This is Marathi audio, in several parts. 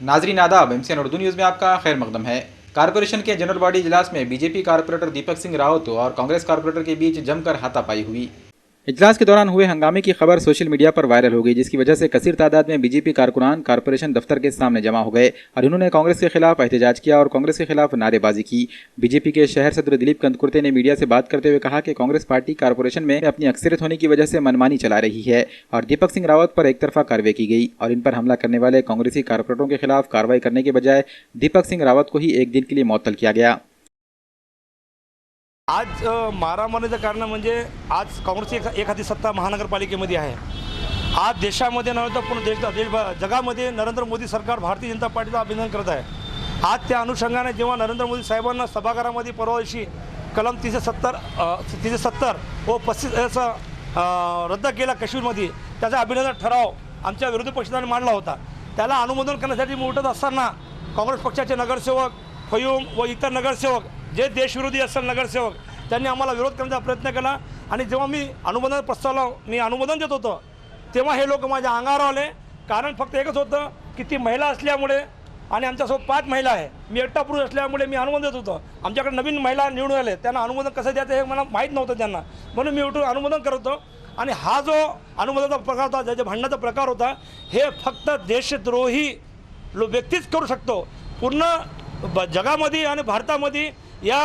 नाजरीन आदाब, MCN उर्दू न्यूज़ में आपका खैर मकदम है। कारपोरेशन के जनरल बॉडी इजलास में बीजेपी कारपोरेटर दीपक सिंह रावत और कांग्रेस कारपोरेटर के बीच जमकर हाथापाई हुई। इजलास के दौरान हुए हंगामे की खबर सोशल मीडिया पर वायरल हो गई, जिसकी वजह से कसीर तादाद में बीजेपी कारकुनान कारपोरेशन दफ्तर के सामने जमा हो गए और इन्होंने कांग्रेस के खिलाफ एहतजाज किया और कांग्रेस के खिलाफ नारेबाजी की। बीजेपी के शहर सदर दिलीप कंदकुर्ते ने मीडिया से बात करते हुए कहा कि कांग्रेस पार्टी कारपोरेशन में अपनी अक्सरियत होने की वजह से मनमानी चला रही है और दीपक सिंह रावत पर एक तरफा कार्रवाई की गई और इन पर हमला करने वाले कांग्रेसी कारपोरेटरों के खिलाफ कार्रवाई करने के बजाय दीपक सिंह रावत को ही एक दिन के लिए मुअत्तल किया गया। आज मारामारीचं कारण म्हणजे आज काँग्रेसची एखादी सत्ता महानगरपालिकेमध्ये आहे। आज देशामध्ये नव्हे तर पूर्ण जगामध्ये नरेंद्र मोदी सरकार भारतीय जनता पार्टीचं अभिनंदन करत आहे। आज त्या अनुषंगाने जेव्हा नरेंद्र मोदी साहेबांना सभागृहामध्ये परवा दिवशी कलम 370 व 35 याचा रद्द केला काश्मीरमध्ये, त्याचा अभिनंदन ठराव आमच्या विरोधी पक्षाने मांडला होता। त्याला अनुमोदन करण्यासाठी मी उठत असताना काँग्रेस पक्षाचे नगरसेवक फयूम व इतर नगरसेवक जे देशविरोधी असेल नगरसेवक त्यांनी आम्हाला विरोध करण्याचा प्रयत्न केला आणि जेव्हा मी अनुमोदन प्रस्तावाला अनुमोदन देत होतो तेव्हा हे लोक माझ्या अंगावर आले। कारण फक्त एकच होतं की ती महिला असल्यामुळे आणि आमच्यासोबत 5 महिला आहे, मी एकटा पुरुष असल्यामुळे मी अनुमोदन देत होतो। आमच्याकडे नवीन महिला निवडून आले, त्यांना अनुमोदन कसं द्यायचं हे मला माहीत नव्हतं त्यांना, म्हणून मी उठून अनुमोदन करत होतो। आणि हा जो अनुमोदनाचा प्रकार होता, ज्याच्या भांडणाचा प्रकार होता, हे फक्त देशद्रोही व्यक्तीच करू शकतो। पूर्ण जगामध्ये आणि भारतामध्ये या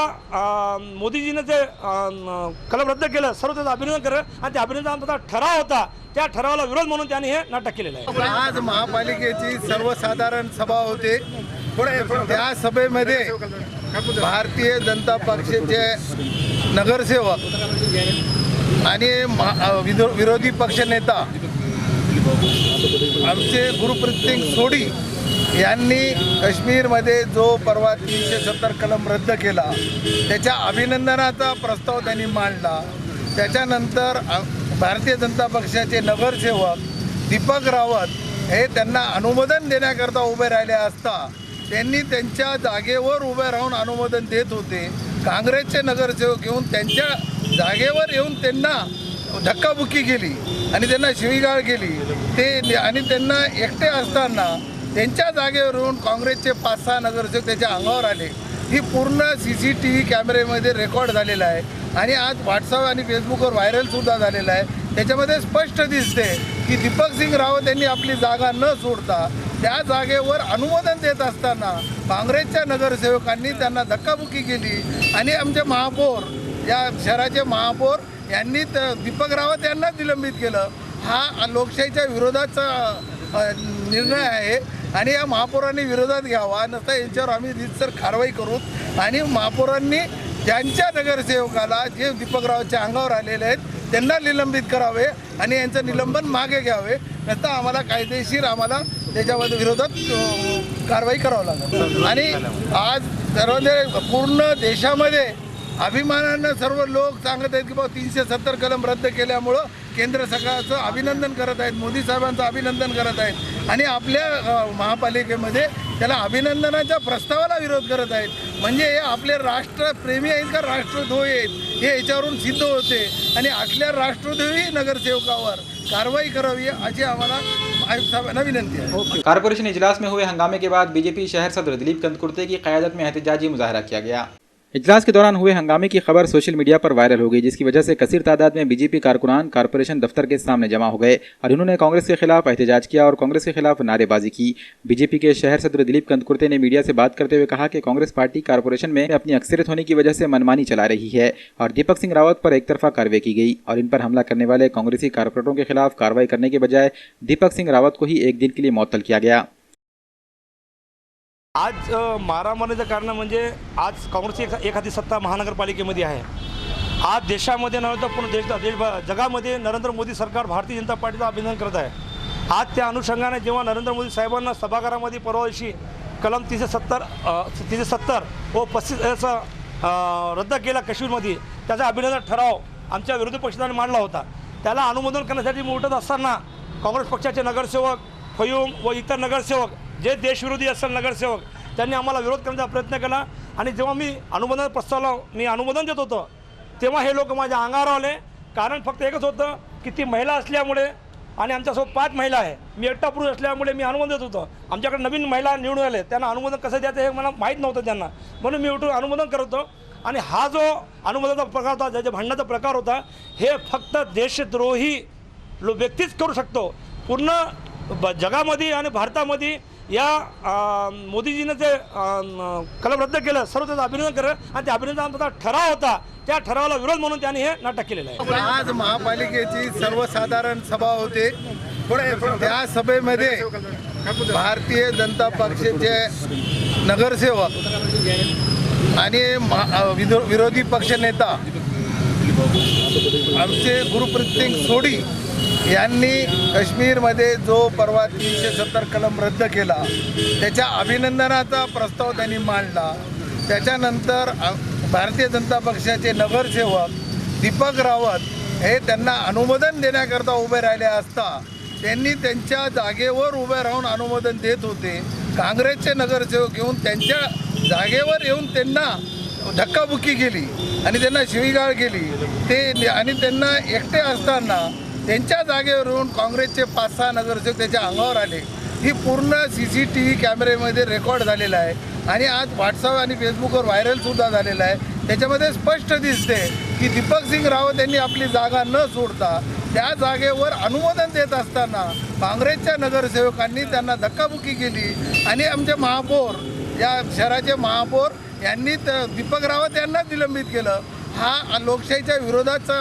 मोदीजीने जे कलम रद्द केलं सर्व त्याचं अभिनंदन केलं आणि त्या अभिनंदनाचा ठराव होता, त्या ठरावाला विरोध म्हणून त्यांनी हे नाटक केलेलं आहे। आज महापालिकेची सर्वसाधारण सभा होती, त्या सभेमध्ये भारतीय जनता पक्षाचे नगरसेवक आणि विरोधी पक्षनेता आमचे गुरुप्रीत सिंग सोडी यांनी काश्मीरमध्ये जो परवा 370 कलम रद्द केला त्याच्या अभिनंदनाचा प्रस्ताव त्यांनी मांडला। त्याच्यानंतर भारतीय जनता पक्षाचे नगरसेवक दीपक रावत हे त्यांना अनुमोदन देण्याकरता उभे राहिले असता त्यांनी त्यांच्या जागेवर उभे राहून अनुमोदन देत होते। काँग्रेसचे नगरसेवक येऊन त्यांच्या जागेवर येऊन त्यांना धक्काबुक्की केली आणि त्यांना शिवीगाळ केली ते आणि त्यांना एकटे असताना त्यांच्या जागेवर येऊन काँग्रेसचे 5-6 नगरसेवक त्याच्या अंगावर आले। ही पूर्ण CCTV कॅमेऱ्यामध्ये रेकॉर्ड झालेलं आहे आणि आज व्हॉट्सअप आणि फेसबुकवर व्हायरलसुद्धा झालेलं आहे। त्याच्यामध्ये स्पष्ट दिसते की दीपक सिंग रावत यांनी आपली जागा न सोडता त्या जागेवर अनुमोदन देत असताना काँग्रेसच्या नगरसेवकांनी त्यांना धक्काबुक्की केली आणि आमचे महापौर या शहराचे महापौर यांनी दीपक रावत यांना निलंबित केलं। हा लोकशाहीच्या विरोधाचा निर्णय आहे आणि या महापौरांनी विरोधात घ्यावा, नसता यांच्यावर आम्ही रीतसर कारवाई करू आणि महापौरांनी ज्यांच्या नगरसेवकाला जे दीपक रावतच्या अंगावर आलेले आहेत त्यांना निलंबित करावे आणि यांचं निलंबन मागे घ्यावे, नसता आम्हाला कायदेशीर आम्हाला त्याच्यामध्ये विरोधात कारवाई करावं लागेल। आणि आज पूर्ण देशामध्ये अभिमानानं सर्व लोक सांगत आहेत की बाबा 370 कलम रद्द केल्यामुळं केंद्र सरकारचं अभिनंदन करत आहेत, मोदी साहेबांचं अभिनंदन करत आहेत आणि आपल्या महापालिकेमध्ये त्याला अभिनंदनाच्या प्रस्तावाला विरोध करत आहेत। म्हणजे हे आपले राष्ट्रप्रेमी आहेत का राष्ट्रद्रोही आहेत हे याच्यावरून सिद्ध होते आणि असल्या राष्ट्रद्रोही नगरसेवकावर कार्रवाई करावी अशी आम्हाला आयुक्त साहेबांना विनंती है। कारपोरेशन इजलास में हुए हंगामे के बाद बीजेपी शहर सदर दिलीप कंदकुर्ते की क़यादत में एहतजाजी मुजाहरा किया गया। इजलास के दौरान हुए हंगामे की खबर सोशल मीडिया पर वायरल हो गई, जिसकी वजह से कसीर तादाद में बीजेपी कारकुनान कारपोरेशन दफ्तर के सामने जमा हो गए और इन्होंने कांग्रेस के खिलाफ एहतजाज किया और कांग्रेस के खिलाफ नारेबाजी की। बीजेपी के शहर सदर दिलीप कंदकुर्ते ने मीडिया से बात करते हुए कहा कि कांग्रेस पार्टी कारपोरेशन में अपनी अक्सरियत होने की वजह से मनमानी चला रही है और दीपक सिंह रावत पर एक तरफा कार्रवाई की गई और इन पर हमला करने वाले कांग्रेसी कारपोरेटरों के खिलाफ कार्रवाई करने के बजाय दीपक सिंह रावत को ही एक दिन के लिए मुअत्तल किया गया। आज मारामारीचं कारण म्हणजे आज काँग्रेसची एखादी सत्ता महानगरपालिकेमध्ये आहे। आज देशामध्ये नव्हे तर पूर्ण जगामध्ये नरेंद्र मोदी सरकार भारतीय जनता पार्टीचं अभिनंदन करत आहे। आज त्या अनुषंगाने जेव्हा नरेंद्र मोदी साहेबांना सभागृहामध्ये परवा दिवशी कलम 370 व 35 याचा रद्द केला काश्मीरमध्ये, त्याचा अभिनंदन ठराव आमच्या विरोधी पक्षाने मांडला होता। त्याला अनुमोदन करण्यासाठी मी उठत असताना काँग्रेस पक्षाचे नगरसेवक फयूम व इतर नगरसेवक जे देशविरोधी असेल नगरसेवक त्यांनी आम्हाला विरोध करण्याचा प्रयत्न केला आणि जेव्हा मी अनुमोदन प्रस्तावाला अनुमोदन देत होतो तेव्हा हे लोक माझ्या अंगावर आले। कारण फक्त एकच होतं की ती महिला असल्यामुळे आणि आमच्यासोबत 5 महिला आहे. मी एकटा पुरुष असल्यामुळे मी अनुमोदन देत होतो. आमच्याकडे नवीन महिला निवडून आले, त्यांना अनुमोदन कसं द्यायचं हे मला माहीत नव्हतं त्यांना, म्हणून मी उठून अनुमोदन करत होतो. आणि हा जो अनुमोदनाचा प्रकार होता, ज्याच्या भांडणाचा प्रकार होता, हे फक्त देशद्रोही व्यक्तीच करू शकतो. पूर्ण जगामध्ये आणि भारतामध्ये या मोदीजीनं जे कलम रद्द केलं, सर्व त्याचं अभिनंदन केलं. आणि त्या अभिनंदनाचा ठराव होता, त्या ठरावाला विरोध म्हणून त्यांनी हे नाटक केलेलं आहे. आज महापालिकेची सर्वसाधारण सभा होते. त्या सभेमध्ये भारतीय जनता पक्षाचे नगरसेवक आणि विरोधी पक्षनेता आमचे गुरुप्रीत सिंग सोडी यांनी काश्मीरमध्ये जो परवा 370 कलम रद्द केला, त्याच्या अभिनंदनाचा प्रस्ताव त्यांनी मांडला. त्याच्यानंतर भारतीय जनता पक्षाचे नगरसेवक दीपक रावत हे त्यांना अनुमोदन देण्याकरता उभे राहिले असता त्यांनी त्यांच्या जागेवर उभे राहून अनुमोदन देत होते. काँग्रेसचे नगरसेवक येऊन त्यांच्या जागेवर येऊन त्यांना धक्काबुक्की केली आणि त्यांना शिवीगाळ केली. ते आणि त्यांना एकटे असताना त्यांच्या जागेवर येऊन काँग्रेसचे 5-6 नगरसेवक त्याच्या अंगावर आले. ही पूर्ण CCTV कॅमेऱ्यामध्ये रेकॉर्ड झालेलं आहे आणि आज व्हॉट्सअप आणि फेसबुकवर व्हायरलसुद्धा झालेलं आहे. त्याच्यामध्ये स्पष्ट दिसते की दीपक सिंग रावत यांनी आपली जागा न सोडता त्या जागेवर अनुमोदन देत असताना काँग्रेसच्या नगरसेवकांनी त्यांना धक्काबुक्की केली आणि आमचे महापौर, या शहराचे महापौर यांनी दीपक रावत यांना निलंबित केलं. हा लोकशाहीच्या विरोधाचा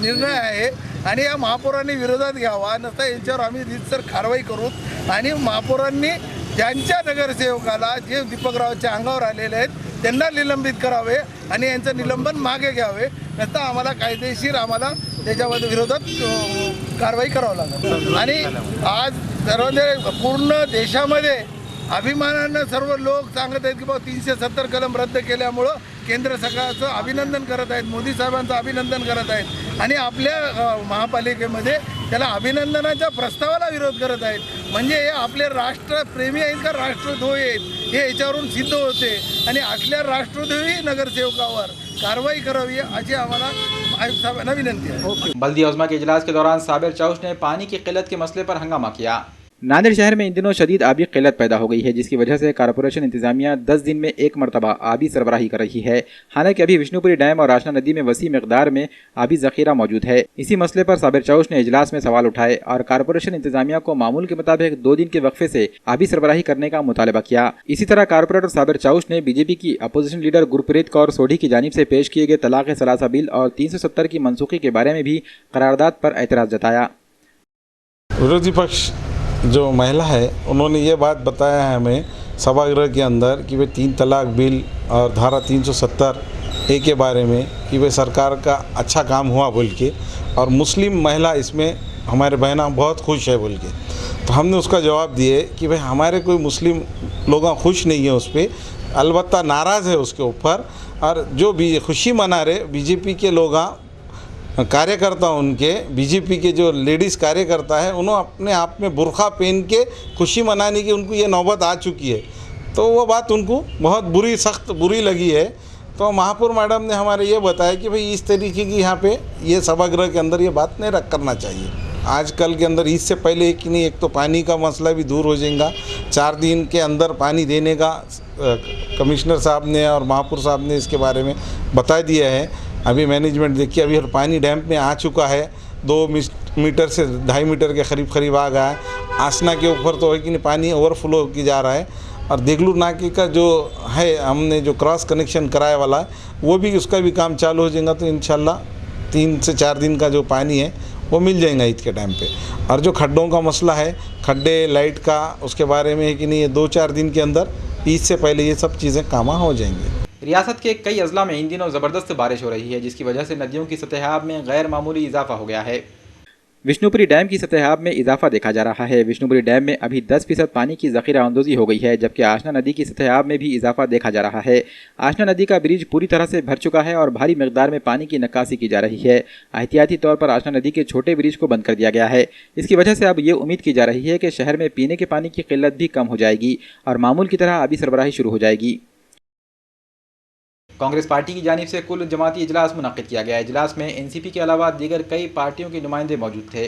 निर्णय आहे आणि या महापौरांनी विरोधात घ्यावा, नसता यांच्यावर आम्ही रीतसर कारवाई करू आणि महापौरांनी ज्यांच्या नगरसेवकाला जे दीपक रावतच्या अंगावर आलेले आहेत त्यांना निलंबित करावे आणि यांचं निलंबन मागे घ्यावे, नसता आम्हाला कायदेशीर त्याच्यामध्ये विरोधात कारवाई करावं लागेल. आणि आज पूर्ण देशामध्ये अभिमानानं सर्व लोक सांगत आहेत की बाबा 370 कलम रद्द केल्यामुळं केंद्र सरकारचं अभिनंदन करत आहेत, मोदी साहेबांचं अभिनंदन करत आहेत आणि आपल्या महापालिकेमध्ये त्याला अभिनंदनाच्या प्रस्तावाला विरोध करत आहेत. म्हणजे हे आपले राष्ट्रप्रेमी आहेत का राष्ट्रद्रोही आहेत हे याच्यावरून सिद्ध होते आणि असल्या राष्ट्रद्रोही नगरसेवकावर कारवाई करावी अशी आम्हाला आयुक्त साहेबांना विनंती आहे. बल्दी औज़मा के इजलास के दौरान साबिर चौश ने पानी की किल्लत के मसले पर हंगामा किया. नांदेड़ शहर में इन दिनों शदीद आबी किल्लत पैदा हो गई है, जिसकी वजह से कारपोरेशन इंतजामिया 10 दिन में एक मरतबा आबी सरबराही कर रही है. हालांकि अभी विष्णुपुरी डैम और आशना नदी में वसी मकदार में आबी जखीरा मौजूद है. इसी मसले पर साबिर चौश ने इजलास में सवाल उठाए और कारपोरेशन इंतजामिया को मामूल के मुताबिक 2 दिन के वक्फे से आबी सरबराही करने का मुतालबा किया. इसी तरह कारपोरेटर साबिर चौश ने बीजेपी की अपोजिशन लीडर गुरप्रीत कौर सोढ़ी की जानिब से पेश किए गए तलाक सलासा बिल और 370 की मनसूखी के बारे में भी करारदाद पर एतराज़ जताया. विरोधी पक्ष जो महिला है उन्होंने ये बात बताया है हमें सभागृह के अंदर कि वे 3 तलाक बिल और धारा 370A के बारे में कि वे सरकार का अच्छा काम हुआ बोल के, और मुस्लिम महिला इसमें हमारे बहना बहुत खुश है बोल के. तो हमने उसका जवाब दिए कि भाई हमारे कोई मुस्लिम लोग खुश नहीं है उस पर, अलबत्ता नाराज़ है उसके ऊपर. और जो भी खुशी मना रहे बीजेपी के लोग कार्यकर्ता, उनके बीजेपी के जो लेडीज़ कार्यकर्ता है उन्होंने अपने आप में बुरखा पहन के खुशी मनाने की उनको ये नौबत आ चुकी है. तो वो बात उनको बहुत सख्त बुरी लगी है. तो महापौर मैडम ने हमारे ये बताया कि भाई इस तरीके की यहाँ पे ये सभागृह के अंदर ये बात नहीं करना चाहिए. आजकल के अंदर इससे पहले कि नहीं, एक तो पानी का मसला भी दूर हो जाएगा. 4 दिन के अंदर पानी देने का कमिश्नर साहब ने और महापौर साहब ने इसके बारे में बता दिया है. अभी मैनेजमेंट देखिए, अभी पानी डैम में आ चुका है, 2 मीटर से 2.5 मीटर के करीब आ गया है. आसना के ऊपर तो है कि नहीं पानी ओवरफ्लो की जा रहा है. और देगलू नाके का जो है हमने जो क्रॉस कनेक्शन कराया वाला है वो भी उसका भी काम चालू हो जाएगा. तो इंशाल्लाह 3 से 4 दिन का जो पानी है वो मिल जाएगा ईद के टाइम पे. और जो खड्डों का मसला है, खड्डे लाइट का, उसके बारे में है कि नहीं, ये 2-4 दिन के अंदर ईद से पहले ये सब चीज़ें कामा हो जाएंगी. रियासत के कई अजला में इन दिनों ज़बरदस्त बारिश हो रही है, जिसकी वजह से नदियों की सतहाब में गैर मामूली इजाफा हो गया है. विष्णुपुरी डैम की सतहाब में इजाफा देखा जा रहा है. विष्णुपुरी डैम में अभी 10% पानी की ज़ख़ीरा अंदोज़ी हो गई है, जबकि आशना नदी की सतहाब में भी इजाफा देखा जा रहा है. आशना नदी का ब्रिज पूरी तरह से भर चुका है और भारी मकदार में पानी की निकासी की जा रही है. एहतियाती तौर पर आशना नदी के छोटे ब्रिज को बंद कर दिया गया है. इसकी वजह से अब ये उम्मीद की जा रही है कि शहर में पीने के पानी की किल्लत भी कम हो जाएगी और मामूल की तरह आबी सरबराही शुरू हो जाएगी. कांग्रेस पार्टी की जानिब से कुल जमाती इजलास मुनक़िद किया गया. इजलास में एनसीपी के अलावा दीगर कई पार्टियों के नुमाइंदे मौजूद थे.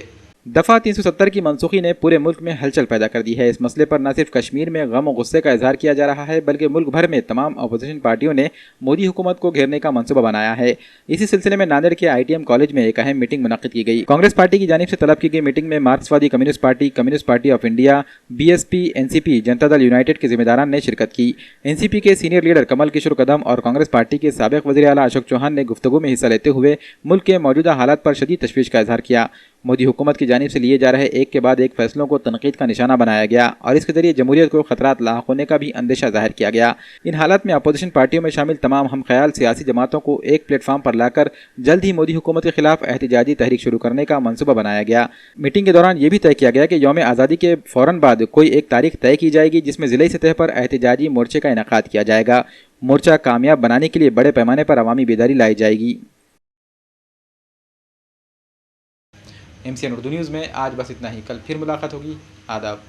दफ़ा 370 की मनसूखी ने पूरे मुल्क में हलचल पैदा कर दी है। इस मसले पर न सिर्फ कश्मीर में गम और गुस्से का इजहार किया जा रहा है, बल्कि मुल्क भर में तमाम अपोजिशन पार्टियों ने मोदी हुकूमत को घेरने का मंसूबा बनाया है। इसी सिलसिले में नांदेड़ के ITM कॉलेज में एक अहम मीटिंग मुनक्किद की गई। कांग्रेस पार्टी की जानिब से तलब की गई मीटिंग में मार्क्सवादी communist party of India, BSP, NCP, Janata Dal United के जिम्मेदारान ने शिरकत की। NCP के सीनियर लीडर कमल किशोर कदम और कांग्रेस पार्टी के साबिक वज़ीर आला अशोक चौहान ने गुफ्तगू में हिस्सा लेते हुए मुल्क के मौजूदा हालात पर शदीद तशवीश का इजहार किया। मोदी हुकूमत की जानिब से लिए जा रहे एक के बाद एक फैसलों को तनकीद का निशाना बनाया गया और इसके जरिए जमहूरियत को खतरात लाहक होने का भी अंदेशा जाहिर किया गया। इन हालात में अपोजिशन पार्टियों में शामिल तमाम हम ख्याल सियासी जमातों को एक प्लेटफॉर्म पर लाकर जल्द ही मोदी हुकूमत के खिलाफ एहतजाजी तहरीक शुरू करने का मंसूबा बनाया गया। मीटिंग के दौरान ये भी तय किया गया कि यौम आज़ादी के फ़ौरन बाद कोई एक तारीख तय की जाएगी जिसमें ज़िले सतह पर एहतजाजी मोर्चे का इनेकाद किया जाएगा। मोर्चा कामयाब बनाने के लिए बड़े पैमाने पर अवामी बेदारी लाई जाएगी। MCN उर्दू न्यूज़ में आज बस इतना ही। कल फिर मुलाकात होगी। आदाब।